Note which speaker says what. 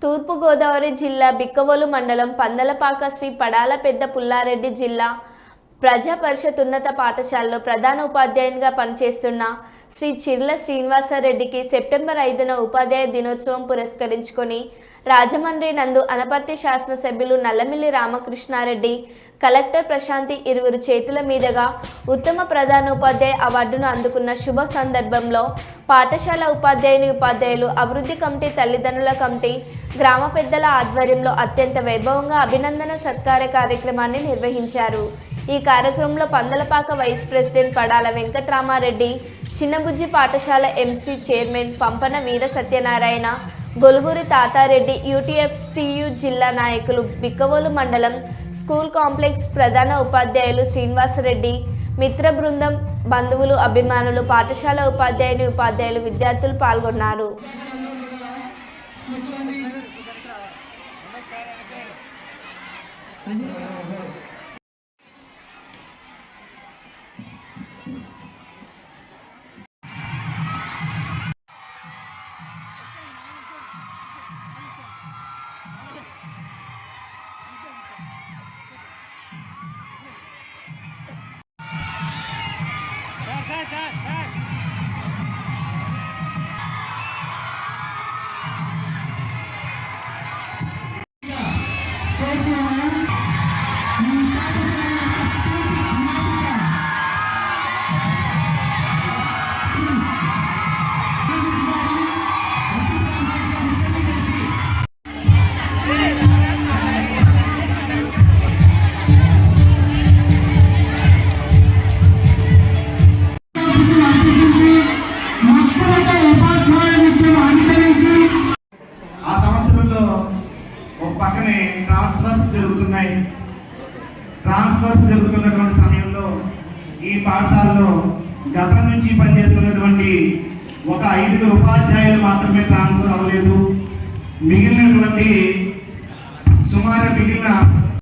Speaker 1: తూర్పుగోదావరి జిల్లా బిక్కవోలు మండలం పందలపాక శ్రీ పడాల పెద్ద పుల్లారెడ్డి జిల్లా ప్రజా పరిషత్ ఉన్నత పాఠశాలలో ప్రధాన ఉపాధ్యాయునిగా పనిచేస్తున్న శ్రీ చిర్ల శ్రీనివాసరెడ్డికి సెప్టెంబర్ 5న ఉపాధ్యాయ దినోత్సవం పురస్కరించుకొని రాజమండ్రి నందు అనపర్తి శాసనసభ్యులు నల్లమిల్లి రామకృష్ణారెడ్డి, కలెక్టర్ ప్రశాంతి ఇరువురు చేతుల మీదుగా ఉత్తమ ప్రధానోపాధ్యాయ అవార్డును అందుకున్న శుభ సందర్భంలో పాఠశాల ఉపాధ్యాయులు, అభివృద్ధి కమిటీ, తల్లిదండ్రుల కమిటీ, గ్రామ పెద్దల ఆధ్వర్యంలో అత్యంత వైభవంగా అభినందన సత్కార కార్యక్రమాన్ని నిర్వహించారు. ఈ కార్యక్రమంలో పందలపాక వైస్ ప్రెసిడెంట్ పడాల వెంకట్రామారెడ్డి, చిన్నబుజ్జి పాఠశాల ఎంసీ చైర్మన్ పంపన వీర సత్యనారాయణ, గొలుగురి తాతారెడ్డి, యూటీఎఫ్టీయు జిల్లా నాయకులు, బిక్కవోలు మండలం స్కూల్ కాంప్లెక్స్ ప్రధాన ఉపాధ్యాయులు శ్రీనివాసరెడ్డి, మిత్ర బృందం, బంధువులు, అభిమానులు, పాఠశాల ఉపాధ్యాయులు, విద్యార్థులు పాల్గొన్నారు.
Speaker 2: పక్కనే ట్రాన్స్ఫర్స్ జరుగుతున్నటువంటి సమయంలో ఈ పాఠశాలలో గతం నుంచి పనిచేస్తున్నటువంటి ఒక 5 ఉపాధ్యాయులు మాత్రమే ట్రాన్స్ఫర్ అవ్వలేదు. మిగిలినటువంటి